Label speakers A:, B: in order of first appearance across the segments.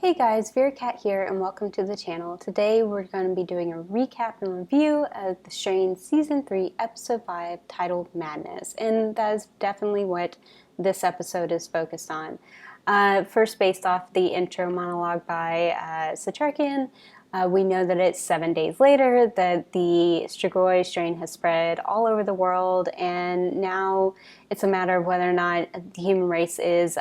A: Hey guys, VeraCat here and welcome to the channel. Today we're going to be doing a recap and review of The Strain Season 3 Episode 5 titled Madness, and that is definitely what this episode is focused on. First, based off the intro monologue by Satrakian, we know that it's 7 days later that the Strigoi strain has spread all over the world, and now it's a matter of whether or not the human race is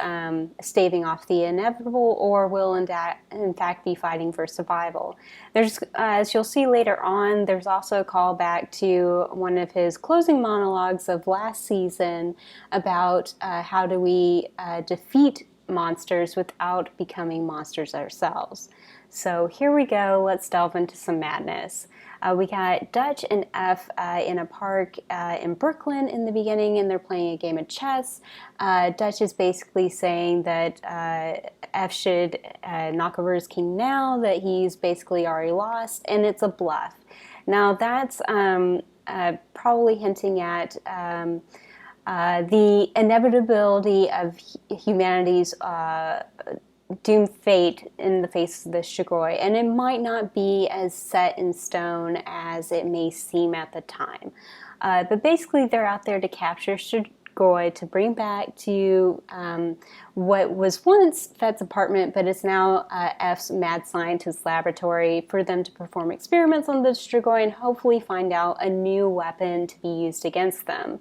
A: staving off the inevitable or will in fact be fighting for survival. There's, as you'll see later on, there's also a callback to one of his closing monologues of last season about how do we defeat monsters without becoming monsters ourselves. So here we go, let's delve into some madness. We got Dutch and F in a park in Brooklyn in the beginning, and they're playing a game of chess. Dutch is basically saying that F should knock over his king now, that he's basically already lost, and it's a bluff. Now that's probably hinting at the inevitability of humanity's doomed fate in the face of the Strigoi, and it might not be as set in stone as it may seem at the time. But basically they're out there to capture Strigoi to bring back to what was once Fett's apartment, but is now F's mad scientist laboratory, for them to perform experiments on the Strigoi and hopefully find out a new weapon to be used against them.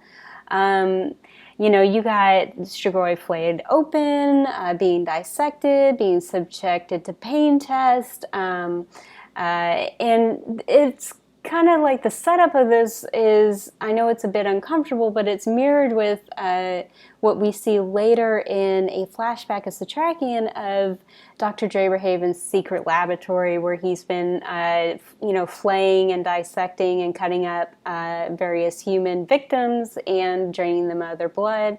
A: You know, you got Strigoi flayed open, being dissected, being subjected to pain tests, and it's kind of like the setup of this is, I know it's a bit uncomfortable, but it's mirrored with what we see later in a flashback of Satrakian of Dr. Draberhaven's secret laboratory, where he's been, flaying and dissecting and cutting up various human victims and draining them of their blood.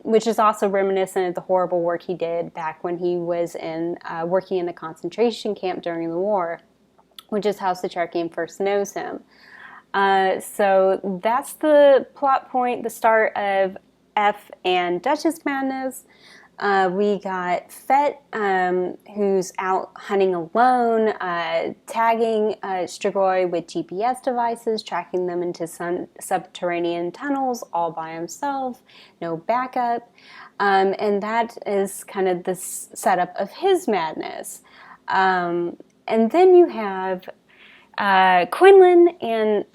A: Which is also reminiscent of the horrible work he did back when he was working in a concentration camp during the war, which is how Satrakian first knows him. So that's the plot point, the start of F and Dutch's madness. We got Fett, who's out hunting alone, tagging Strigoi with GPS devices, tracking them into some subterranean tunnels all by himself, no backup. And that is kind of the setup of his madness. And then you have Quinlan and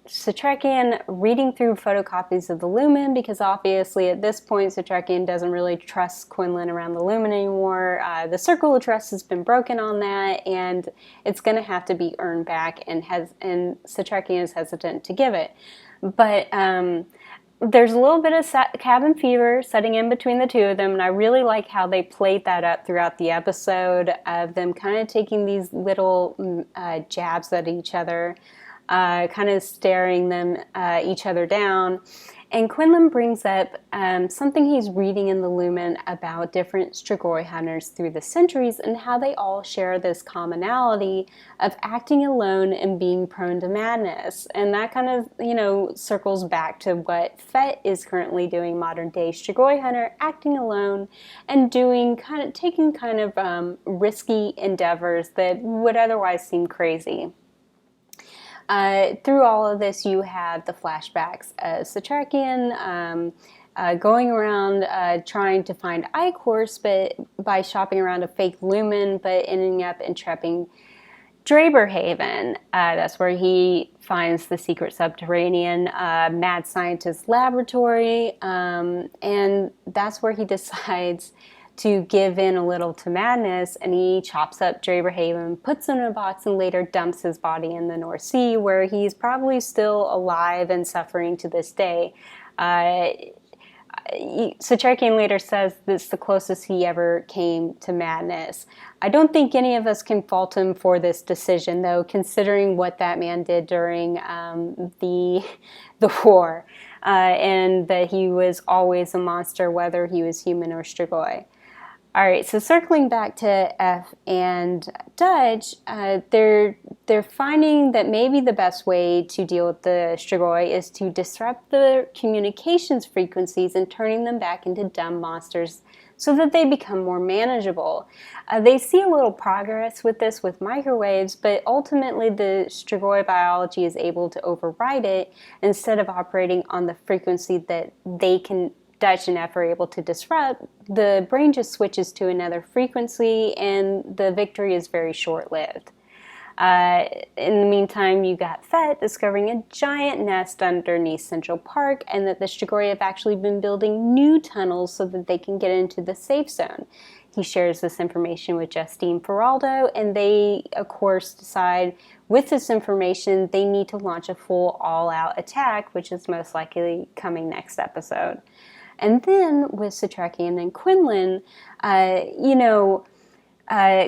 A: Satrakian reading through photocopies of the Lumen, because obviously at this point Satrakian doesn't really trust Quinlan around the Lumen anymore. The circle of trust has been broken on that, and it's going to have to be earned back, and Satrakian is hesitant to give it. But there's a little bit of cabin fever setting in between the two of them, and I really like how they played that up throughout the episode, of them kind of taking these little jabs at each other, kind of staring them each other down. And Quinlan brings up something he's reading in the Lumen about different Strigoi hunters through the centuries, and how they all share this commonality of acting alone and being prone to madness. And that kind of, circles back to what Fett is currently doing, modern day Strigoi hunter, acting alone and taking risky endeavors that would otherwise seem crazy. Through all of this, you have the flashbacks of Satrakian going around trying to find Eichhorst, but by shopping around a fake Lumen, but ending up entrapping Draberhaven. That's where he finds the secret subterranean mad scientist laboratory, and that's where he decides to give in a little to madness, and he chops up Draberhaven, puts him in a box, and later dumps his body in the North Sea, where he's probably still alive and suffering to this day. Satrakian later says this is the closest he ever came to madness. I don't think any of us can fault him for this decision, though, considering what that man did during the war, and that he was always a monster, whether he was human or Strigoi. Alright, so circling back to F and Dutch, they're finding that maybe the best way to deal with the Strigoi is to disrupt the communications frequencies and turning them back into dumb monsters so that they become more manageable. They see a little progress with this with microwaves, but ultimately the Strigoi biology is able to override it. Instead of operating on the frequency that Dutch and F are able to disrupt, the brain just switches to another frequency, and the victory is very short-lived. In the meantime, you got Fett discovering a giant nest underneath Central Park, and that the Strigoi have actually been building new tunnels so that they can get into the safe zone. He shares this information with Justine Feraldo, and they, of course, decide with this information they need to launch a full all-out attack, which is most likely coming next episode. And then with Satrakian and Quinlan,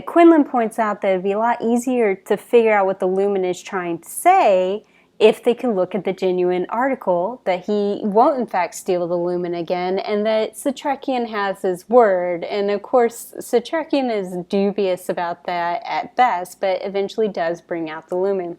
A: Quinlan points out that it'd be a lot easier to figure out what the Lumen is trying to say if they could look at the genuine article, that he won't in fact steal the Lumen again, and that Satrakian has his word. And of course, Satrakian is dubious about that at best, but eventually does bring out the Lumen.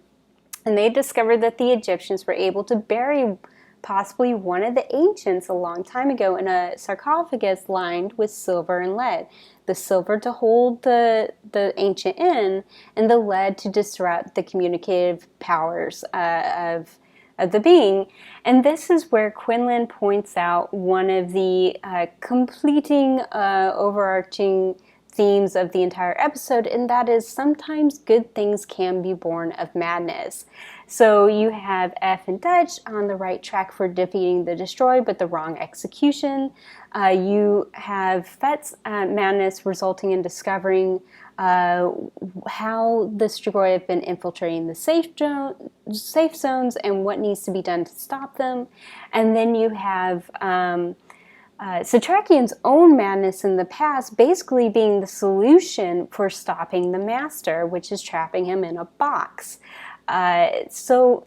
A: And they discovered that the Egyptians were able to bury possibly one of the ancients a long time ago in a sarcophagus lined with silver and lead. The silver to hold the ancient in, and the lead to disrupt the communicative powers of the being. And this is where Quinlan points out one of the completing overarching themes of the entire episode, and that is sometimes good things can be born of madness. So you have F and Dutch on the right track for defeating the Destroy, but the wrong execution. You have Fett's madness resulting in discovering how the Strigoi have been infiltrating the safe zones and what needs to be done to stop them. And then you have Satrakian's own madness in the past basically being the solution for stopping the Master, which is trapping him in a box. So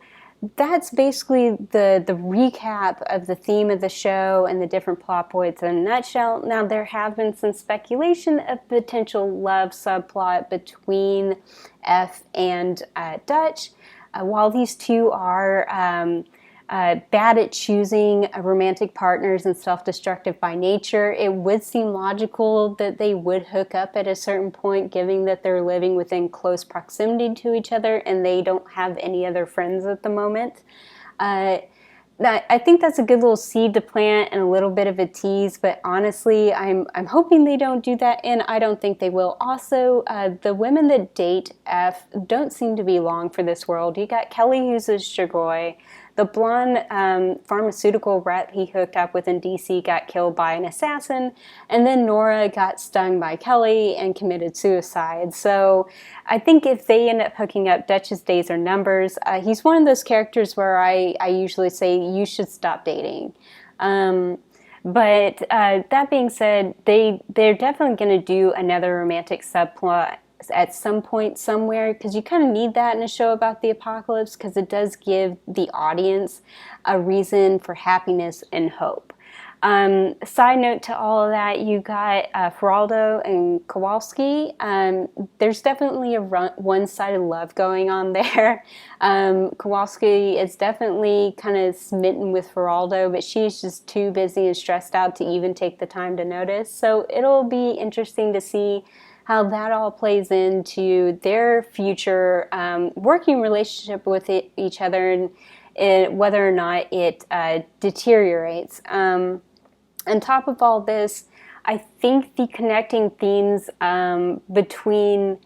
A: that's basically the recap of the theme of the show and the different plot points in a nutshell. Now, there have been some speculation of potential love subplot between F and Dutch. While these two are bad at choosing romantic partners and self-destructive by nature, it would seem logical that they would hook up at a certain point, given that they're living within close proximity to each other and they don't have any other friends at the moment. I think that's a good little seed to plant and a little bit of a tease, but honestly, I'm hoping they don't do that, and I don't think they will. Also, the women that date F don't seem to be long for this world. You got Kelly, who's a Strigoi. The blonde pharmaceutical rep he hooked up with in DC got killed by an assassin, and then Nora got stung by Kelly and committed suicide. So I think if they end up hooking up, Dutch's days are numbers. He's one of those characters where I usually say you should stop dating. But that being said, they're definitely going to do another romantic subplot at some point somewhere, because you kind of need that in a show about the apocalypse, because it does give the audience a reason for happiness and hope. Side note to all of that, you got Feraldo and Kowalski. There's definitely a one-sided love going on there. Kowalski is definitely kind of smitten with Feraldo, but she's just too busy and stressed out to even take the time to notice. So it'll be interesting to see how that all plays into their future working relationship with each other, and whether or not it deteriorates. On top of all this, I think the connecting themes between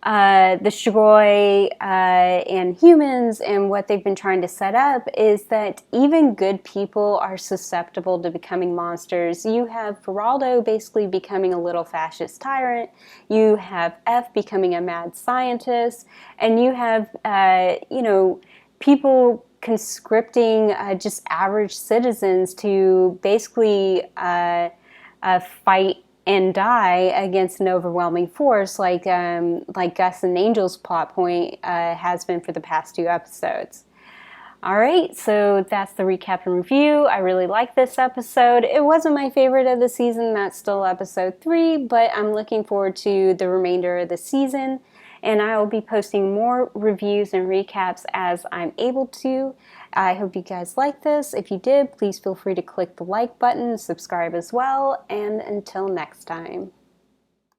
A: the Strigoi and humans and what they've been trying to set up is that even good people are susceptible to becoming monsters. You have Feraldo basically becoming a little fascist tyrant, you have F becoming a mad scientist, and you have people conscripting just average citizens to basically fight and die against an overwhelming force, like Gus and Angel's plot point has been for the past 2 episodes. All right, so that's the recap and review. I really like this episode. It wasn't my favorite of the season. That's still episode 3, but I'm looking forward to the remainder of the season, and I will be posting more reviews and recaps as I'm able to. I hope you guys like this. If you did, please feel free to click the like button, subscribe as well, and until next time.